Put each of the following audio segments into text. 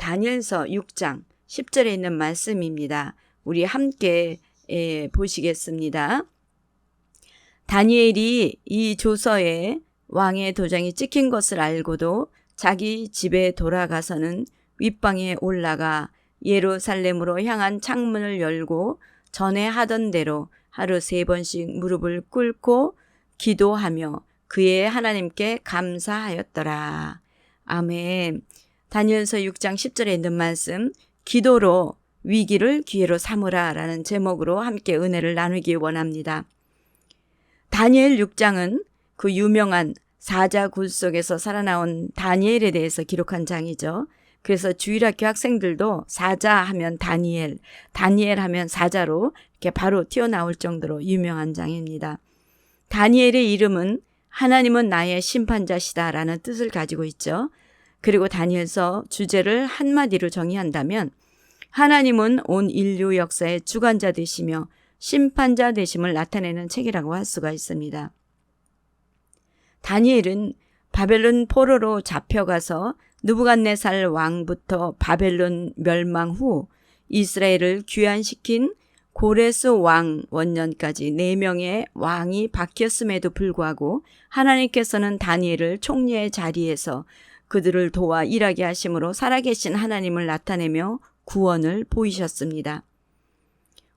다니엘서 6장 10절에 있는 말씀입니다. 우리 함께 보시겠습니다. 다니엘이 이 조서에 왕의 도장이 찍힌 것을 알고도 자기 집에 돌아가서는 윗방에 올라가 예루살렘으로 향한 창문을 열고 전에 하던 대로 하루 3번씩 무릎을 꿇고 기도하며 그의 하나님께 감사하였더라. 아멘. 다니엘서 6장 10절에 있는 말씀, 기도로 위기를 기회로 삼으라 라는 제목으로 함께 은혜를 나누기 원합니다. 다니엘 6장은 그 유명한 사자굴 속에서 살아나온 다니엘에 대해서 기록한 장이죠. 그래서 주일학교 학생들도 사자 하면 다니엘, 다니엘 하면 사자로 이렇게 바로 튀어나올 정도로 유명한 장입니다. 다니엘의 이름은 하나님은 나의 심판자시다 라는 뜻을 가지고 있죠. 그리고 다니엘서 주제를 한마디로 정의한다면 하나님은 온 인류 역사의 주관자 되시며 심판자 되심을 나타내는 책이라고 할 수가 있습니다. 다니엘은 바벨론 포로로 잡혀가서 느부갓네살 왕부터 바벨론 멸망 후 이스라엘을 귀환시킨 고레스 왕 원년까지 4명의 왕이 바뀌었음에도 불구하고 하나님께서는 다니엘을 총리의 자리에서 그들을 도와 일하게 하심으로 살아계신 하나님을 나타내며 구원을 보이셨습니다.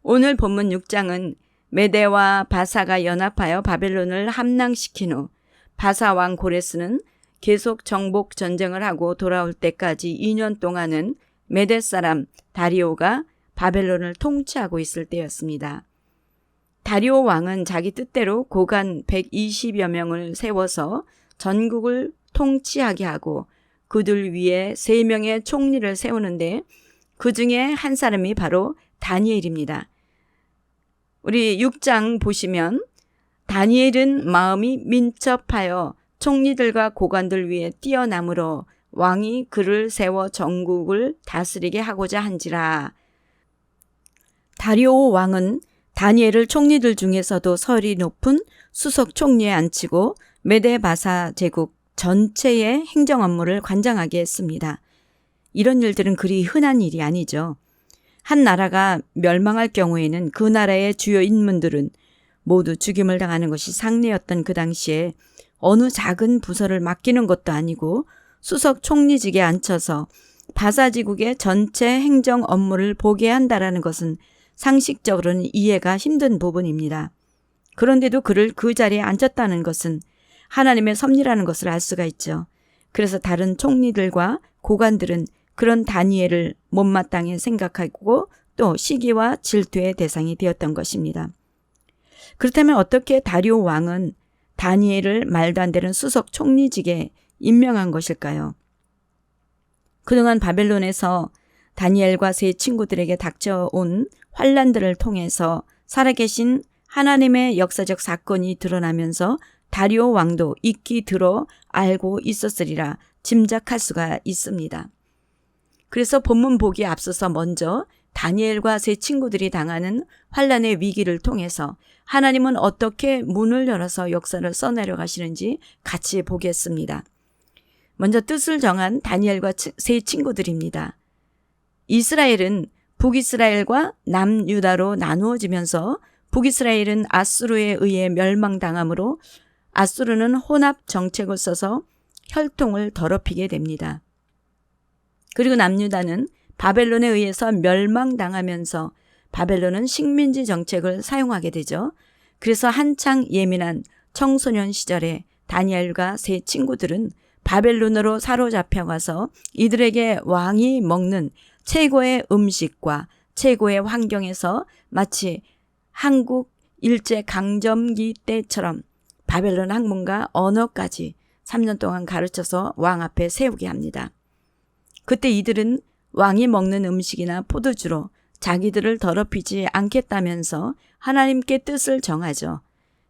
오늘 본문 6장은 메대와 바사가 연합하여 바벨론을 함락시킨 후 바사 왕 고레스는 계속 정복 전쟁을 하고 돌아올 때까지 2년 동안은 메대 사람 다리오가 바벨론을 통치하고 있을 때였습니다. 다리오 왕은 자기 뜻대로 고관 120여 명을 세워서 전국을 통치하게 하고 그들 위에 3명의 총리를 세우는데 그 중에 한 사람이 바로 다니엘입니다. 우리 6장 보시면 다니엘은 마음이 민첩하여 총리들과 고관들 위에 뛰어남으로 왕이 그를 세워 전국을 다스리게 하고자 한지라. 다리오 왕은 다니엘을 총리들 중에서도 설이 높은 수석 총리에 앉히고 메데바사 제국 전체의 행정 업무를 관장하게 했습니다. 이런 일들은 그리 흔한 일이 아니죠. 한 나라가 멸망할 경우에는 그 나라의 주요 인물들은 모두 죽임을 당하는 것이 상례였던 그 당시에 어느 작은 부서를 맡기는 것도 아니고 수석 총리직에 앉혀서 바사지국의 전체 행정 업무를 보게 한다라는 것은 상식적으로는 이해가 힘든 부분입니다. 그런데도 그를 그 자리에 앉혔다는 것은 하나님의 섭리라는 것을 알 수가 있죠. 그래서 다른 총리들과 고관들은 그런 다니엘을 못마땅히 생각하고 또 시기와 질투의 대상이 되었던 것입니다. 그렇다면 어떻게 다리오 왕은 다니엘을 말도 안 되는 수석 총리직에 임명한 것일까요? 그동안 바벨론에서 다니엘과 세 친구들에게 닥쳐온 환난들을 통해서 살아계신 하나님의 역사적 사건이 드러나면서 다리오 왕도 익히 들어 알고 있었으리라 짐작할 수가 있습니다. 그래서 본문 보기에 앞서서 먼저 다니엘과 세 친구들이 당하는 환난의 위기를 통해서 하나님은 어떻게 문을 열어서 역사를 써내려 가시는지 같이 보겠습니다. 먼저 뜻을 정한 다니엘과 세 친구들입니다. 이스라엘은 북이스라엘과 남유다로 나누어지면서 북이스라엘은 아수르에 의해 멸망당하므로 아수르는 혼합 정책을 써서 혈통을 더럽히게 됩니다. 그리고 남유다는 바벨론에 의해서 멸망당하면서 바벨론은 식민지 정책을 사용하게 되죠. 그래서 한창 예민한 청소년 시절에 다니엘과 세 친구들은 바벨론으로 사로잡혀가서 이들에게 왕이 먹는 최고의 음식과 최고의 환경에서 마치 한국 일제강점기 때처럼 바벨론 학문과 언어까지 3년 동안 가르쳐서 왕 앞에 세우게 합니다. 그때 이들은 왕이 먹는 음식이나 포도주로 자기들을 더럽히지 않겠다면서 하나님께 뜻을 정하죠.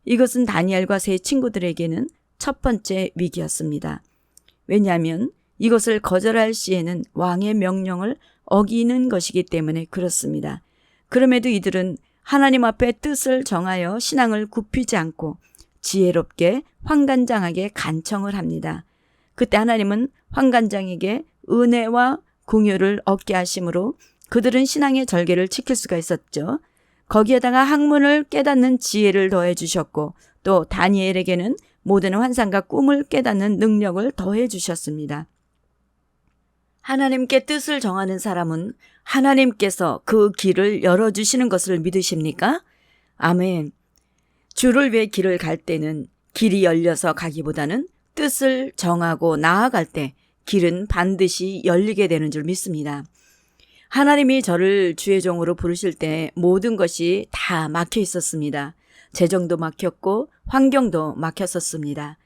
이것은 다니엘과 세 친구들에게는 첫 번째 위기였습니다. 왜냐하면 이것을 거절할 시에는 왕의 명령을 어기는 것이기 때문에 그렇습니다. 그럼에도 이들은 하나님 앞에 뜻을 정하여 신앙을 굽히지 않고 지혜롭게 환관장에게 간청을 합니다. 그때 하나님은 환관장에게 은혜와 긍휼을 얻게 하심으로 그들은 신앙의 절개를 지킬 수가 있었죠. 거기에다가 학문을 깨닫는 지혜를 더해 주셨고 또 다니엘에게는 모든 환상과 꿈을 깨닫는 능력을 더해 주셨습니다. 하나님께 뜻을 정하는 사람은 하나님께서 그 길을 열어주시는 것을 믿으십니까? 아멘. 주를 위해 길을 갈 때는 길이 열려서 가기보다는 뜻을 정하고 나아갈 때 길은 반드시 열리게 되는 줄 믿습니다. 하나님이 저를 주의 종으로 부르실 때 모든 것이 다 막혀 있었습니다. 재정도 막혔고 환경도 막혔었습니다.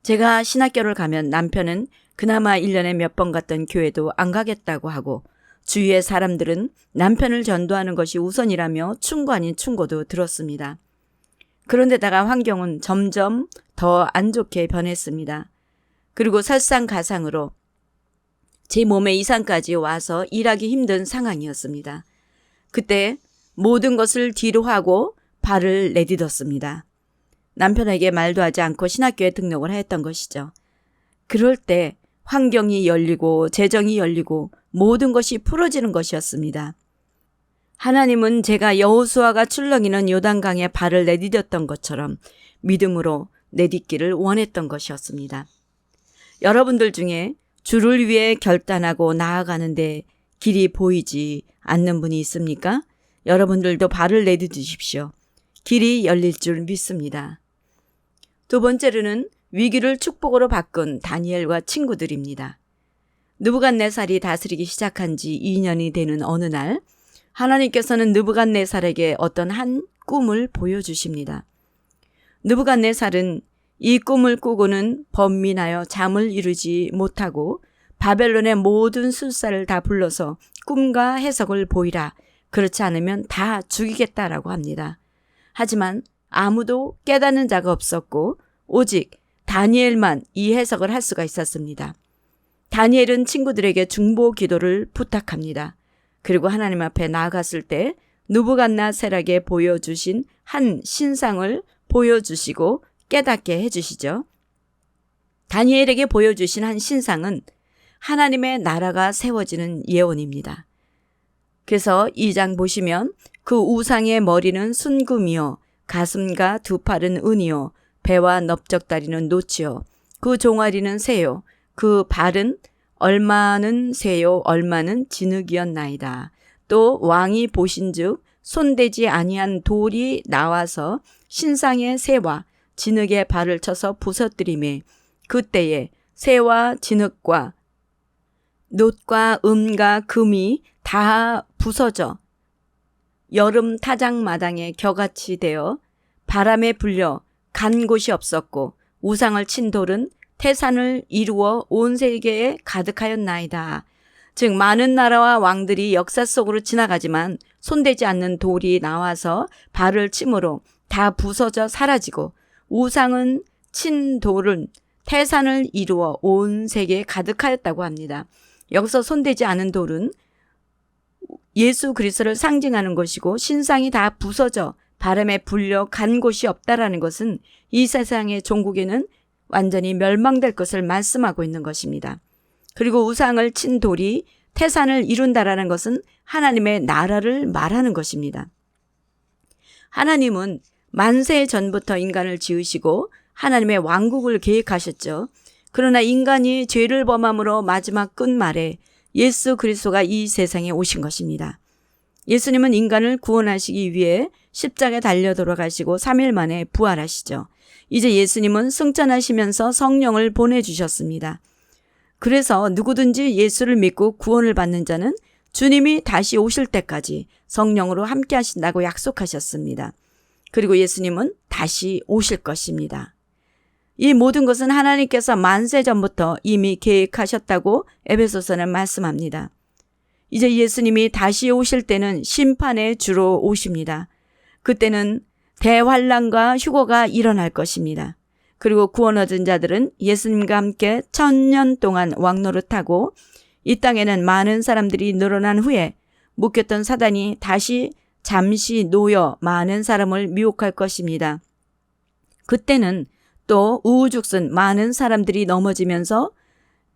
제가 신학교를 가면 남편은 그나마 1년에 몇 번 갔던 교회도 안 가겠다고 하고 주위의 사람들은 남편을 전도하는 것이 우선이라며 충고 아닌 충고도 들었습니다. 그런데다가 환경은 점점 더 안 좋게 변했습니다. 그리고 설상가상으로 제 몸에 이상까지 와서 일하기 힘든 상황이었습니다. 그때 모든 것을 뒤로 하고 발을 내딛었습니다. 남편에게 말도 하지 않고 신학교에 등록을 했던 것이죠. 그럴 때 환경이 열리고 재정이 열리고 모든 것이 풀어지는 것이었습니다. 하나님은 제가 여호수아가 출렁이는 요단강에 발을 내디뎠던 것처럼 믿음으로 내딛기를 원했던 것이었습니다. 여러분들 중에 주를 위해 결단하고 나아가는데 길이 보이지 않는 분이 있습니까? 여러분들도 발을 내딛으십시오. 길이 열릴 줄 믿습니다. 두 번째로는 위기를 축복으로 바꾼 다니엘과 친구들입니다. 느부갓네살이 다스리기 시작한 지 2년이 되는 어느 날 하나님께서는 느부갓네살에게 어떤 한 꿈을 보여주십니다. 느부갓네살은 이 꿈을 꾸고는 번민하여 잠을 이루지 못하고 바벨론의 모든 술사를 다 불러서 꿈과 해석을 보이라. 그렇지 않으면 다 죽이겠다라고 합니다. 하지만 아무도 깨닫는 자가 없었고 오직 다니엘만 이 해석을 할 수가 있었습니다. 다니엘은 친구들에게 중보 기도를 부탁합니다. 그리고 하나님 앞에 나아갔을 때 느부갓네살에게 보여주신 한 신상을 보여주시고 깨닫게 해주시죠. 다니엘에게 보여주신 한 신상은 하나님의 나라가 세워지는 예언입니다. 그래서 2장 보시면 그 우상의 머리는 순금이요 가슴과 두 팔은 은이요 배와 넓적다리는 노치요 그 종아리는 새요 그 발은 얼마는 새요 얼마는 진흙이었나이다. 또 왕이 보신즉 손대지 아니한 돌이 나와서 신상의 새와 진흙의 발을 쳐서 부서뜨리매 그때에 새와 진흙과 놋과 음과 금이 다 부서져 여름 타작마당에 겨같이 되어 바람에 불려 간 곳이 없었고 우상을 친 돌은 태산을 이루어 온 세계에 가득하였나이다. 즉 많은 나라와 왕들이 역사 속으로 지나가지만 손대지 않는 돌이 나와서 발을 침으로 다 부서져 사라지고 우상은 친 돌은 태산을 이루어 온 세계에 가득하였다고 합니다. 여기서 손대지 않은 돌은 예수 그리스도를 상징하는 것이고 신상이 다 부서져 바람에 불려 간 곳이 없다라는 것은 이 세상의 종국에는 완전히 멸망될 것을 말씀하고 있는 것입니다. 그리고 우상을 친 돌이 태산을 이룬다라는 것은 하나님의 나라를 말하는 것입니다. 하나님은 만세 전부터 인간을 지으시고 하나님의 왕국을 계획하셨죠. 그러나 인간이 죄를 범함으로 마지막 끝말에 예수 그리스도가 이 세상에 오신 것입니다. 예수님은 인간을 구원하시기 위해 십자가에 달려 돌아가시고 3일 만에 부활하시죠. 이제 예수님은 승천하시면서 성령을 보내주셨습니다. 그래서 누구든지 예수를 믿고 구원을 받는 자는 주님이 다시 오실 때까지 성령으로 함께 하신다고 약속하셨습니다. 그리고 예수님은 다시 오실 것입니다. 이 모든 것은 하나님께서 만세 전부터 이미 계획하셨다고 에베소서는 말씀합니다. 이제 예수님이 다시 오실 때는 심판의 주로 오십니다. 그때는 대환란과 휴거가 일어날 것입니다. 그리고 구원 얻은 자들은 예수님과 함께 1000년 동안 왕노릇하고 이 땅에는 많은 사람들이 늘어난 후에 묶였던 사단이 다시 잠시 놓여 많은 사람을 미혹할 것입니다. 그때는 또 우후죽순 많은 사람들이 넘어지면서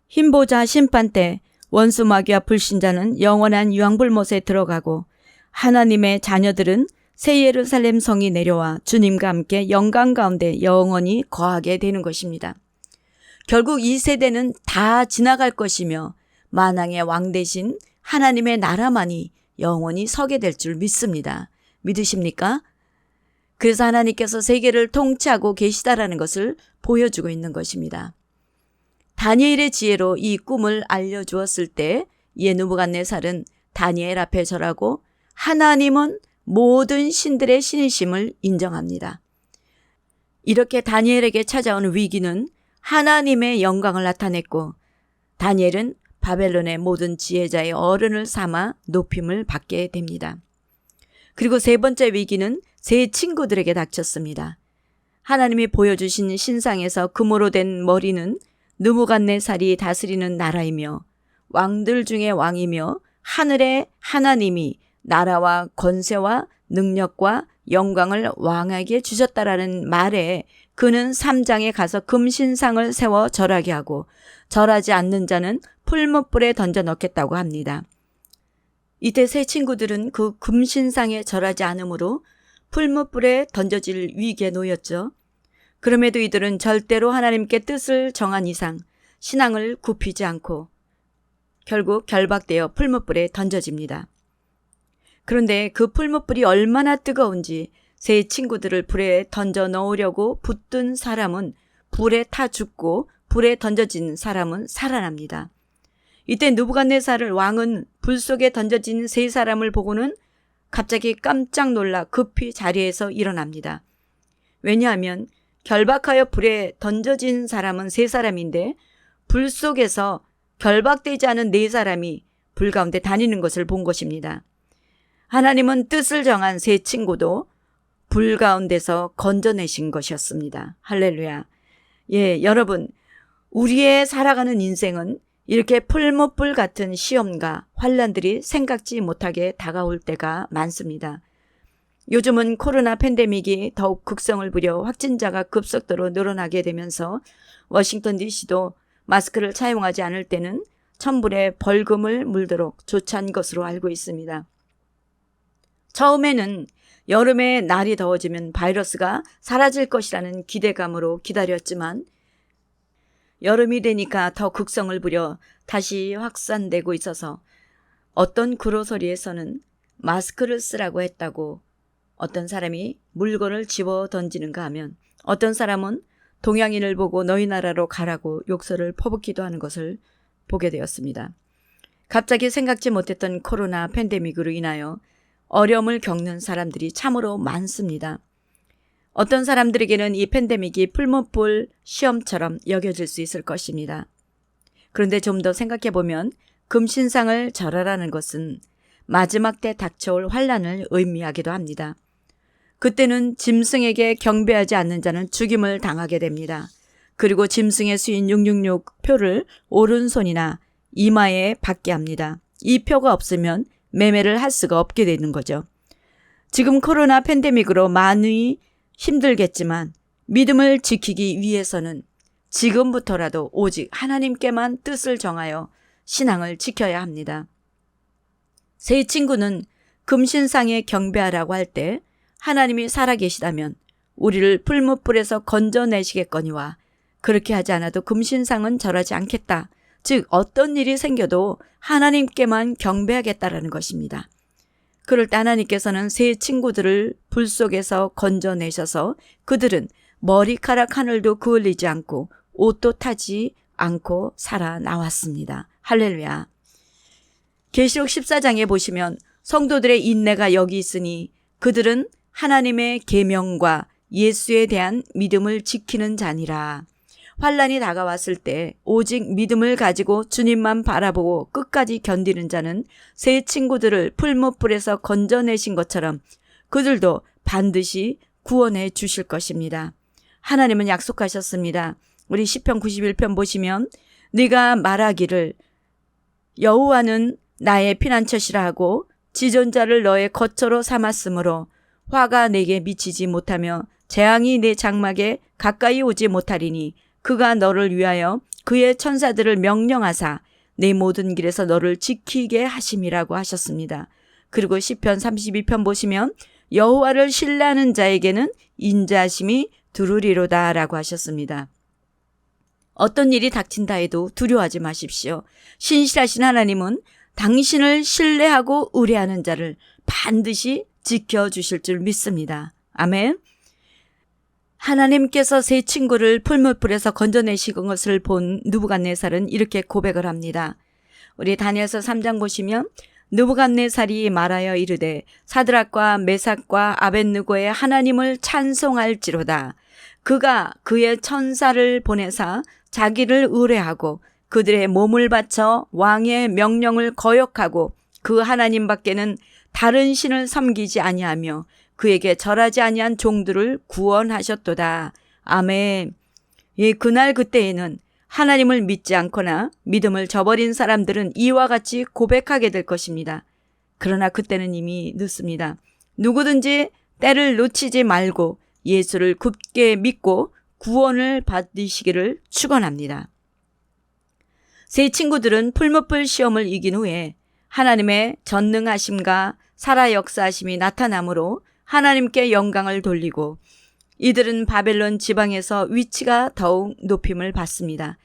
흰보자 심판 때 원수 마귀와 불신자는 영원한 유황불못에 들어가고 하나님의 자녀들은 새 예루살렘 성이 내려와 주님과 함께 영광 가운데 영원히 거하게 되는 것입니다. 결국 이 세대는 다 지나갈 것이며 만왕의 왕 대신 하나님의 나라만이 영원히 서게 될 줄 믿습니다. 믿으십니까? 그래서 하나님께서 세계를 통치하고 계시다라는 것을 보여주고 있는 것입니다. 다니엘의 지혜로 이 꿈을 알려주었을 때 이에 느부갓네살은 다니엘 앞에 절하고 하나님은 모든 신들의 신이심을 인정합니다. 이렇게 다니엘에게 찾아온 위기는 하나님의 영광을 나타냈고 다니엘은 바벨론의 모든 지혜자의 어른을 삼아 높임을 받게 됩니다. 그리고 세 번째 위기는 세 친구들에게 닥쳤습니다. 하나님이 보여주신 신상에서 금으로 된 머리는 느부갓네살이 다스리는 나라이며 왕들 중에 왕이며 하늘의 하나님이 나라와 권세와 능력과 영광을 왕에게 주셨다라는 말에 그는 3장에 가서 금신상을 세워 절하게 하고 절하지 않는 자는 풀무불에 던져 넣겠다고 합니다. 이때 세 친구들은 그 금신상에 절하지 않으므로 풀무불에 던져질 위기에 놓였죠. 그럼에도 이들은 절대로 하나님께 뜻을 정한 이상 신앙을 굽히지 않고 결국 결박되어 풀무불에 던져집니다. 그런데 그 풀무불이 얼마나 뜨거운지 세 친구들을 불에 던져 넣으려고 붙든 사람은 불에 타 죽고 불에 던져진 사람은 살아납니다. 이때 느부갓네살 왕은 불 속에 던져진 세 사람을 보고는 갑자기 깜짝 놀라 급히 자리에서 일어납니다. 왜냐하면 결박하여 불에 던져진 사람은 세 사람인데 불 속에서 결박되지 않은 네 사람이 불 가운데 다니는 것을 본 것입니다. 하나님은 뜻을 정한 세 친구도 불 가운데서 건져내신 것이었습니다. 할렐루야. 예, 여러분, 우리의 살아가는 인생은 이렇게 풀무불 같은 시험과 환난들이 생각지 못하게 다가올 때가 많습니다. 요즘은 코로나 팬데믹이 더욱 극성을 부려 확진자가 급속도로 늘어나게 되면서 워싱턴 DC도 마스크를 차용하지 않을 때는 천불에 벌금을 물도록 조치한 것으로 알고 있습니다. 처음에는 여름에 날이 더워지면 바이러스가 사라질 것이라는 기대감으로 기다렸지만 여름이 되니까 더 극성을 부려 다시 확산되고 있어서 어떤 그로소리에서는 마스크를 쓰라고 했다고 어떤 사람이 물건을 집어 던지는가 하면 어떤 사람은 동양인을 보고 너희 나라로 가라고 욕설을 퍼붓기도 하는 것을 보게 되었습니다. 갑자기 생각지 못했던 코로나 팬데믹으로 인하여 어려움을 겪는 사람들이 참으로 많습니다. 어떤 사람들에게는 이 팬데믹이 풀무불 시험처럼 여겨질 수 있을 것입니다. 그런데 좀 더 생각해보면 금신상을 절하라는 것은 마지막 때 닥쳐올 환난을 의미하기도 합니다. 그때는 짐승에게 경배하지 않는 자는 죽임을 당하게 됩니다. 그리고 짐승의 수인 666 표를 오른손이나 이마에 받게 합니다. 이 표가 없으면 매매를 할 수가 없게 되는 거죠. 지금 코로나 팬데믹으로 많이 힘들겠지만 믿음을 지키기 위해서는 지금부터라도 오직 하나님께만 뜻을 정하여 신앙을 지켜야 합니다. 세 친구는 금신상에 경배하라고 할 때 하나님이 살아계시다면 우리를 풀무불에서 건져내시겠거니와 그렇게 하지 않아도 금신상은 절하지 않겠다. 즉 어떤 일이 생겨도 하나님께만 경배하겠다라는 것입니다. 그럴 때 하나님께서는 세 친구들을 불 속에서 건져내셔서 그들은 머리카락 하늘도 그을리지 않고 옷도 타지 않고 살아나왔습니다. 할렐루야. 계시록 14장에 보시면 성도들의 인내가 여기 있으니 그들은 하나님의 계명과 예수에 대한 믿음을 지키는 자니라. 환난이 다가왔을 때 오직 믿음을 가지고 주님만 바라보고 끝까지 견디는 자는 세 친구들을 풀무불에서 건져내신 것처럼 그들도 반드시 구원해 주실 것입니다. 하나님은 약속하셨습니다. 우리 시편 91편 보시면 네가 말하기를 여호와는 나의 피난처시라 하고 지존자를 너의 거처로 삼았으므로 화가 내게 미치지 못하며 재앙이 내 장막에 가까이 오지 못하리니 그가 너를 위하여 그의 천사들을 명령하사 내 모든 길에서 너를 지키게 하심이라고 하셨습니다. 그리고 시편 32편 보시면 여호와를 신뢰하는 자에게는 인자하심이 두루리로다 라고 하셨습니다. 어떤 일이 닥친다 해도 두려워하지 마십시오. 신실하신 하나님은 당신을 신뢰하고 의뢰하는 자를 반드시 지켜주실 줄 믿습니다. 아멘. 하나님께서 세 친구를 풀무불에서 건져내신 것을 본 느부갓네살은 이렇게 고백을 합니다. 우리 다니엘서 3장 보시면 느부갓네살이 말하여 이르되 사드락과 메삭과 아벳느고의 하나님을 찬송할지로다. 그가 그의 천사를 보내사 자기를 의뢰하고 그들의 몸을 바쳐 왕의 명령을 거역하고 그 하나님 밖에는 다른 신을 섬기지 아니하며 그에게 절하지 아니한 종들을 구원하셨도다. 아멘. 예, 그날 그때에는 하나님을 믿지 않거나 믿음을 저버린 사람들은 이와 같이 고백하게 될 것입니다. 그러나 그때는 이미 늦습니다. 누구든지 때를 놓치지 말고 예수를 굳게 믿고 구원을 받으시기를 축원합니다. 세 친구들은 풀무불 시험을 이긴 후에 하나님의 전능하심과 살아 역사하심이 나타나므로 하나님께 영광을 돌리고 이들은 바벨론 지방에서 위치가 더욱 높임을 받습니다.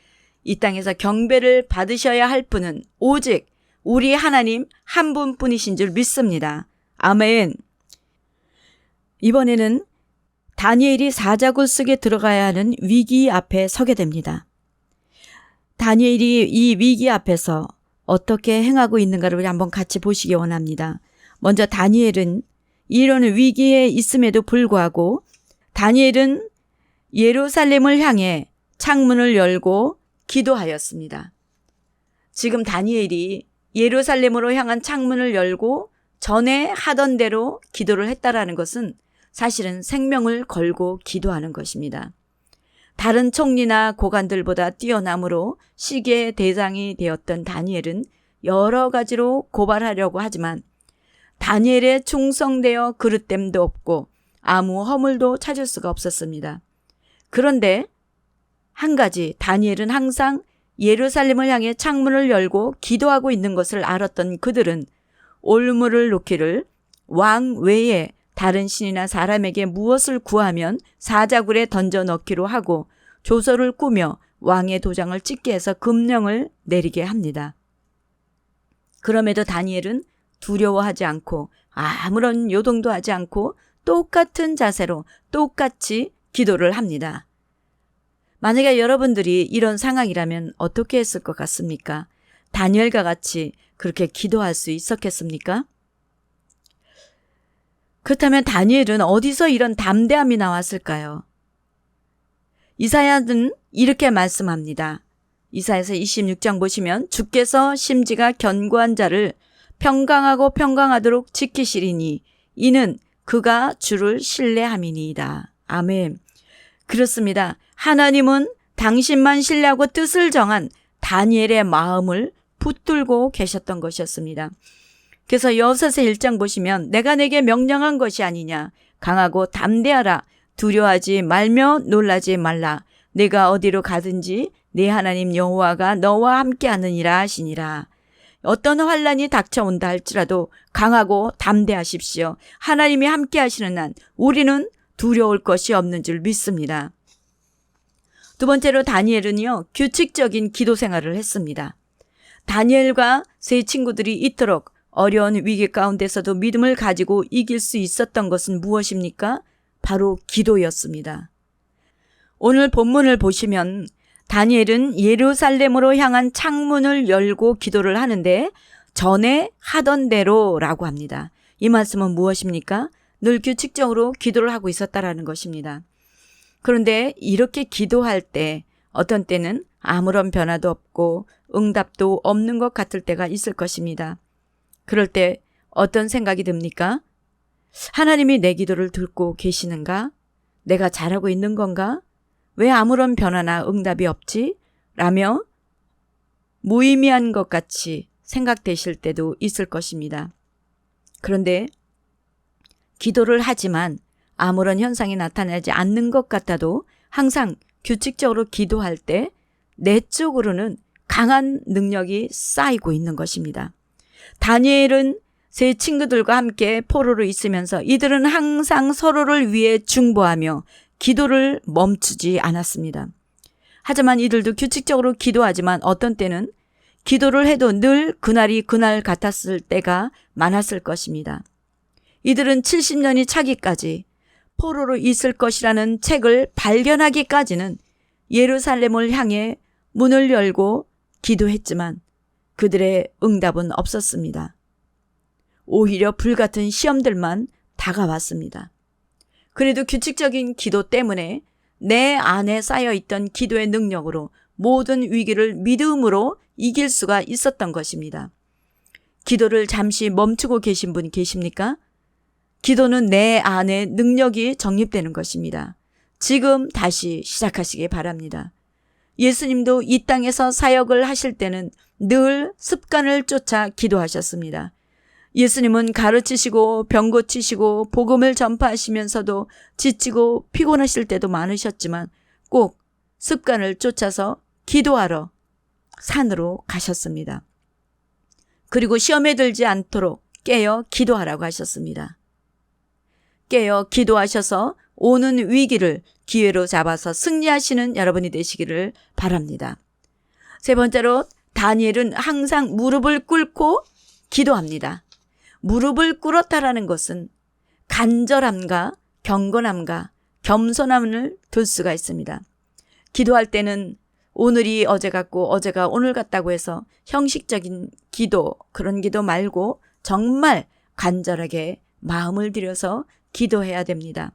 이 땅에서 경배를 받으셔야 할 분은 오직 우리 하나님 한 분뿐이신 줄 믿습니다. 아멘. 이번에는 다니엘이 사자굴 속에 들어가야 하는 위기 앞에 서게 됩니다. 다니엘이 이 위기 앞에서 어떻게 행하고 있는가를 우리 한번 같이 보시기 원합니다. 먼저 다니엘은 이런 위기에 있음에도 불구하고 다니엘은 예루살렘을 향해 창문을 열고 기도하였습니다. 지금 다니엘이 예루살렘으로 향한 창문을 열고 전에 하던 대로 기도를 했다라는 것은 사실은 생명을 걸고 기도하는 것입니다. 다른 총리나 고관들보다 뛰어남으로 시기의 대상이 되었던 다니엘은 여러 가지로 고발하려고 하지만 다니엘에 충성되어 그릇됨도 없고 아무 허물도 찾을 수가 없었습니다. 그런데 한 가지, 다니엘은 항상 예루살렘을 향해 창문을 열고 기도하고 있는 것을 알았던 그들은 올무를 놓기를 왕 외에 다른 신이나 사람에게 무엇을 구하면 사자굴에 던져 넣기로 하고 조서를 꾸며 왕의 도장을 찍게 해서 금령을 내리게 합니다. 그럼에도 다니엘은 두려워하지 않고 아무런 요동도 하지 않고 똑같은 자세로 똑같이 기도를 합니다. 만약에 여러분들이 이런 상황이라면 어떻게 했을 것 같습니까? 다니엘과 같이 그렇게 기도할 수 있었겠습니까? 그렇다면 다니엘은 어디서 이런 담대함이 나왔을까요? 이사야는 이렇게 말씀합니다. 이사야서 26장 보시면 주께서 심지가 견고한 자를 평강하고 평강하도록 지키시리니 이는 그가 주를 신뢰함이니이다. 아멘. 그렇습니다. 하나님은 당신만 신뢰하고 뜻을 정한 다니엘의 마음을 붙들고 계셨던 것이었습니다. 그래서 여호수아서 1장 보시면 내가 내게 명령한 것이 아니냐. 강하고 담대하라. 두려워하지 말며 놀라지 말라. 내가 어디로 가든지 네 하나님 여호와가 너와 함께하느니라 하시니라. 어떤 환란이 닥쳐온다 할지라도 강하고 담대하십시오. 하나님이 함께하시는 한 우리는 두려울 것이 없는 줄 믿습니다. 두 번째로 다니엘은요, 규칙적인 기도 생활을 했습니다. 다니엘과 세 친구들이 이토록 어려운 위기 가운데서도 믿음을 가지고 이길 수 있었던 것은 무엇입니까? 바로 기도였습니다. 오늘 본문을 보시면 다니엘은 예루살렘으로 향한 창문을 열고 기도를 하는데 전에 하던 대로라고 합니다. 이 말씀은 무엇입니까? 늘 규칙적으로 기도를 하고 있었다라는 것입니다. 그런데 이렇게 기도할 때 어떤 때는 아무런 변화도 없고 응답도 없는 것 같을 때가 있을 것입니다. 그럴 때 어떤 생각이 듭니까? 하나님이 내 기도를 듣고 계시는가? 내가 잘하고 있는 건가? 왜 아무런 변화나 응답이 없지? 라며 무의미한 것 같이 생각되실 때도 있을 것입니다. 그런데 기도를 하지만 아무런 현상이 나타나지 않는 것 같아도 항상 규칙적으로 기도할 때 내적으로는 강한 능력이 쌓이고 있는 것입니다. 다니엘은 세 친구들과 함께 포로로 있으면서 이들은 항상 서로를 위해 중보하며 기도를 멈추지 않았습니다. 하지만 이들도 규칙적으로 기도하지만 어떤 때는 기도를 해도 늘 그날이 그날 같았을 때가 많았을 것입니다. 이들은 70년이 차기까지 포로로 있을 것이라는 책을 발견하기까지는 예루살렘을 향해 문을 열고 기도했지만 그들의 응답은 없었습니다. 오히려 불같은 시험들만 다가왔습니다. 그래도 규칙적인 기도 때문에 내 안에 쌓여있던 기도의 능력으로 모든 위기를 믿음으로 이길 수가 있었던 것입니다. 기도를 잠시 멈추고 계신 분 계십니까? 기도는 내 안에 능력이 정립되는 것입니다. 지금 다시 시작하시기 바랍니다. 예수님도 이 땅에서 사역을 하실 때는 늘 습관을 쫓아 기도하셨습니다. 예수님은 가르치시고 병 고치시고 복음을 전파하시면서도 지치고 피곤하실 때도 많으셨지만 꼭 습관을 쫓아서 기도하러 산으로 가셨습니다. 그리고 시험에 들지 않도록 깨어 기도하라고 하셨습니다. 깨어 기도하셔서 오는 위기를 기회로 잡아서 승리하시는 여러분이 되시기를 바랍니다. 세 번째로 다니엘은 항상 무릎을 꿇고 기도합니다. 무릎을 꿇었다라는 것은 간절함과 경건함과 겸손함을 둘 수가 있습니다. 기도할 때는 오늘이 어제 같고 어제가 오늘 같다고 해서 형식적인 기도, 그런 기도 말고 정말 간절하게 마음을 들여서 기도해야 됩니다.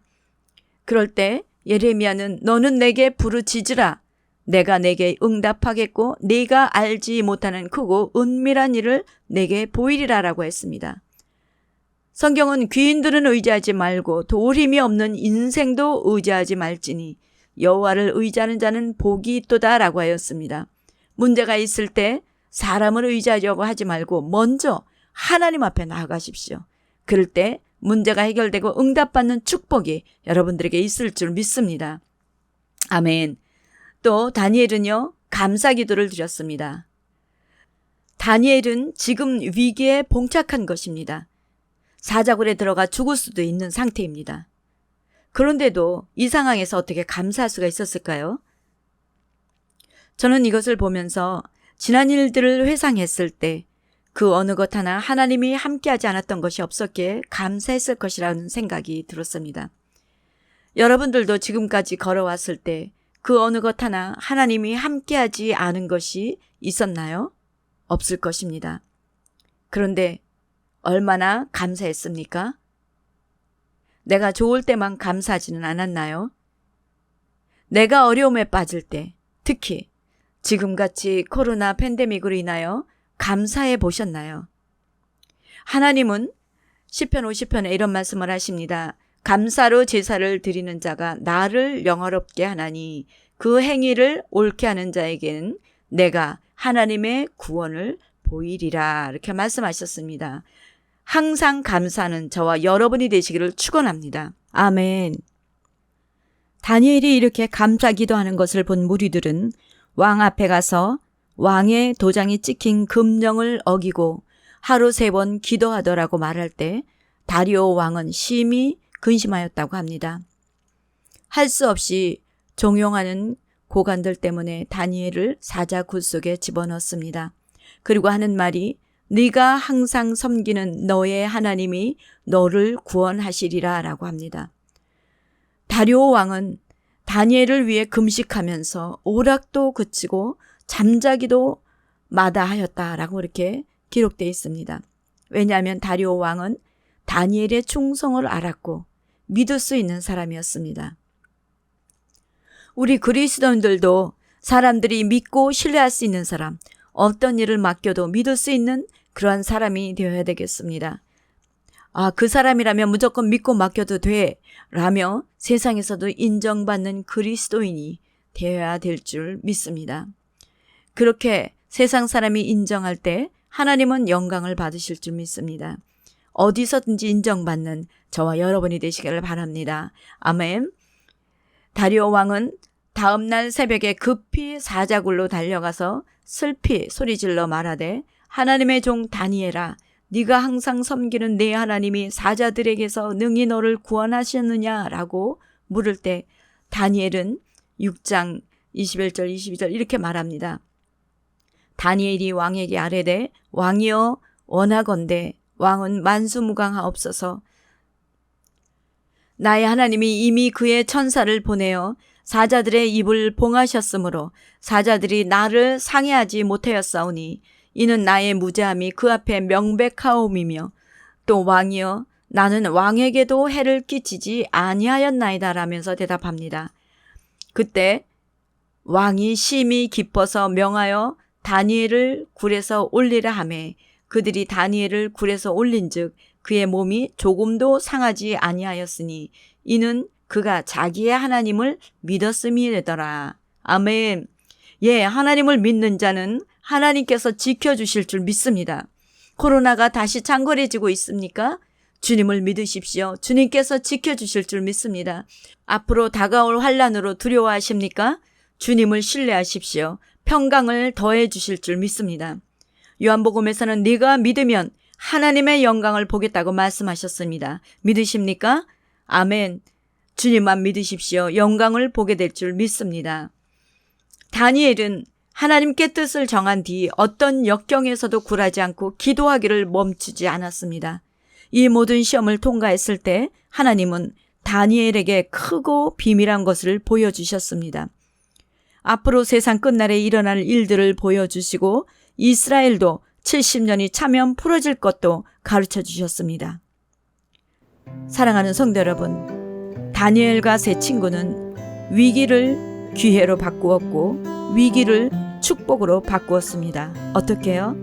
그럴 때 예레미야는 너는 내게 부르짖으라 내가 내게 응답하겠고 네가 알지 못하는 크고 은밀한 일을 내게 보이리라라고 했습니다. 성경은 귀인들은 의지하지 말고 돌 힘이 없는 인생도 의지하지 말지니 여호와를 의지하는 자는 복이 있도다라고 하였습니다. 문제가 있을 때 사람을 의지하려고 하지 말고 먼저 하나님 앞에 나아가십시오. 그럴 때 문제가 해결되고 응답받는 축복이 여러분들에게 있을 줄 믿습니다. 아멘. 또 다니엘은요, 감사 기도를 드렸습니다. 다니엘은 지금 위기에 봉착한 것입니다. 사자굴에 들어가 죽을 수도 있는 상태입니다. 그런데도 이 상황에서 어떻게 감사할 수가 있었을까요? 저는 이것을 보면서 지난 일들을 회상했을 때 그 어느 것 하나 하나님이 함께하지 않았던 것이 없었기에 감사했을 것이라는 생각이 들었습니다. 여러분들도 지금까지 걸어왔을 때 그 어느 것 하나 하나님이 함께하지 않은 것이 있었나요? 없을 것입니다. 그런데 얼마나 감사했습니까? 내가 좋을 때만 감사하지는 않았나요? 내가 어려움에 빠질 때, 특히 지금같이 코로나 팬데믹으로 인하여 감사해 보셨나요? 하나님은 시편 50편에 이런 말씀을 하십니다. 감사로 제사를 드리는 자가 나를 영화롭게 하나니 그 행위를 옳게 하는 자에게는 내가 하나님의 구원을 보이리라 이렇게 말씀하셨습니다. 항상 감사하는 저와 여러분이 되시기를 축원합니다. 아멘. 다니엘이 이렇게 감사 기도하는 것을 본 무리들은 왕 앞에 가서 왕의 도장이 찍힌 금령을 어기고 하루 3번 기도하더라고 말할 때 다리오 왕은 심히 근심하였다고 합니다. 할 수 없이 종용하는 고관들 때문에 다니엘을 사자굴 속에 집어넣습니다. 그리고 하는 말이 네가 항상 섬기는 너의 하나님이 너를 구원하시리라 라고 합니다. 다리오 왕은 다니엘을 위해 금식하면서 오락도 그치고 잠자기도 마다하였다라고 이렇게 기록되어 있습니다. 왜냐하면 다리오 왕은 다니엘의 충성을 알았고 믿을 수 있는 사람이었습니다. 우리 그리스도인들도 사람들이 믿고 신뢰할 수 있는 사람, 어떤 일을 맡겨도 믿을 수 있는 그러한 사람이 되어야 되겠습니다. 그 사람이라면 무조건 믿고 맡겨도 돼 라며 세상에서도 인정받는 그리스도인이 되어야 될 줄 믿습니다. 그렇게 세상 사람이 인정할 때 하나님은 영광을 받으실 줄 믿습니다. 어디서든지 인정받는 저와 여러분이 되시기를 바랍니다. 아멘. 다리오 왕은 다음 날 새벽에 급히 사자굴로 달려가서 슬피 소리질러 말하되 하나님의 종 다니엘아 네가 항상 섬기는 네 하나님이 사자들에게서 능히 너를 구원하셨느냐라고 물을 때 다니엘은 6장 21절 22절 이렇게 말합니다. 다니엘이 왕에게 아뢰되 왕이여 원하건대 왕은 만수무강하옵소서. 나의 하나님이 이미 그의 천사를 보내어 사자들의 입을 봉하셨으므로 사자들이 나를 상해하지 못하였사오니 이는 나의 무죄함이 그 앞에 명백하옴이며 또 왕이여 나는 왕에게도 해를 끼치지 아니하였나이다 라면서 대답합니다. 그때 왕이 심히 기뻐서 명하여 다니엘을 굴에서 올리라 하매 그들이 다니엘을 굴에서 올린즉 그의 몸이 조금도 상하지 아니하였으니 이는 그가 자기의 하나님을 믿었음이더라. 아멘. 예, 하나님을 믿는 자는 하나님께서 지켜주실 줄 믿습니다. 코로나가 다시 장거해지고 있습니까? 주님을 믿으십시오. 주님께서 지켜주실 줄 믿습니다. 앞으로 다가올 환난으로 두려워하십니까? 주님을 신뢰하십시오. 평강을 더해 주실 줄 믿습니다. 요한복음에서는 네가 믿으면 하나님의 영광을 보겠다고 말씀하셨습니다. 믿으십니까? 아멘. 주님만 믿으십시오. 영광을 보게 될 줄 믿습니다. 다니엘은 하나님께 뜻을 정한 뒤 어떤 역경에서도 굴하지 않고 기도하기를 멈추지 않았습니다. 이 모든 시험을 통과했을 때 하나님은 다니엘에게 크고 비밀한 것을 보여주셨습니다. 앞으로 세상 끝날에 일어날 일들을 보여주시고 이스라엘도 70년이 차면 풀어질 것도 가르쳐 주셨습니다. 사랑하는 성도 여러분, 다니엘과 세 친구는 위기를 기회로 바꾸었고 위기를 축복으로 바꾸었습니다. 어떻게요?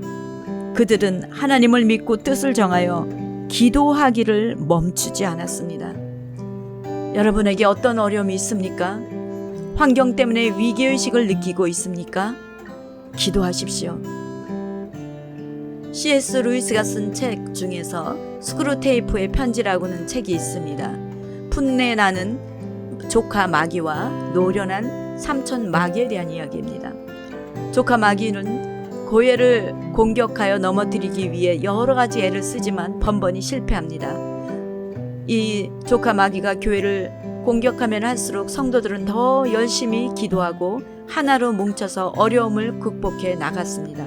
그들은 하나님을 믿고 뜻을 정하여 기도하기를 멈추지 않았습니다. 여러분에게 어떤 어려움이 있습니까? 환경 때문에 위기의식을 느끼고 있습니까? 기도하십시오. C.S. 루이스가 쓴 책 중에서 스크루테이프의 편지라고는 책이 있습니다. 풋내나는 조카 마귀와 노련한 삼촌 마귀에 대한 이야기입니다. 조카 마귀는 고해를 공격하여 넘어뜨리기 위해 여러 가지 애를 쓰지만 번번이 실패합니다. 이 조카 마귀가 교회를 공격하면 할수록 성도들은 더 열심히 기도하고 하나로 뭉쳐서 어려움을 극복해 나갔습니다.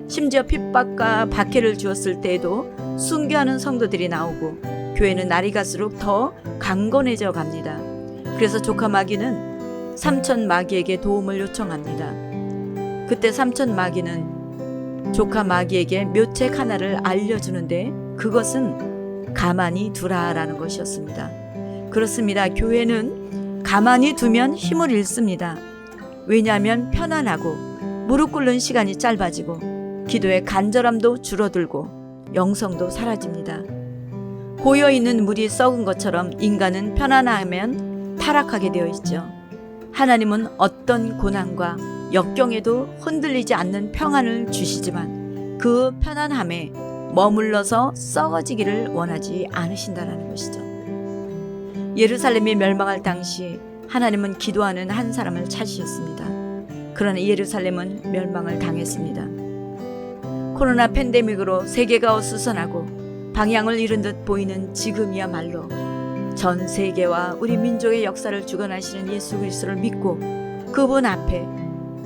심지어 핍박과 박해를 주었을 때에도 순교하는 성도들이 나오고 교회는 날이 갈수록 더 강건해져 갑니다. 그래서 조카 마귀는 삼촌 마귀에게 도움을 요청합니다. 그때 삼촌 마귀는 조카 마귀에게 묘책 하나를 알려주는데 그것은 가만히 두라라는 것이었습니다. 그렇습니다. 교회는 가만히 두면 힘을 잃습니다. 왜냐하면 편안하고 무릎 꿇는 시간이 짧아지고 기도의 간절함도 줄어들고 영성도 사라집니다. 고여있는 물이 썩은 것처럼 인간은 편안하면 타락하게 되어 있죠. 하나님은 어떤 고난과 역경에도 흔들리지 않는 평안을 주시지만 그 편안함에 머물러서 썩어지기를 원하지 않으신다는 것이죠. 예루살렘이 멸망할 당시 하나님은 기도하는 한 사람을 찾으셨습니다. 그러나 예루살렘은 멸망을 당했습니다. 코로나 팬데믹으로 세계가 어수선하고 방향을 잃은 듯 보이는 지금이야말로 전 세계와 우리 민족의 역사를 주관하시는 예수 그리스도를 믿고 그분 앞에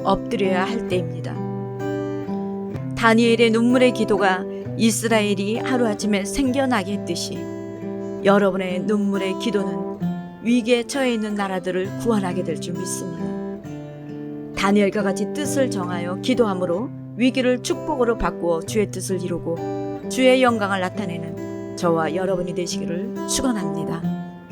엎드려야 할 때입니다. 다니엘의 눈물의 기도가 이스라엘이 하루아침에 생겨나게 했듯이 여러분의 눈물의 기도는 위기에 처해 있는 나라들을 구원하게 될 줄 믿습니다. 다니엘과 같이 뜻을 정하여 기도함으로 위기를 축복으로 바꾸어 주의 뜻을 이루고 주의 영광을 나타내는 저와 여러분이 되시기를 축원합니다.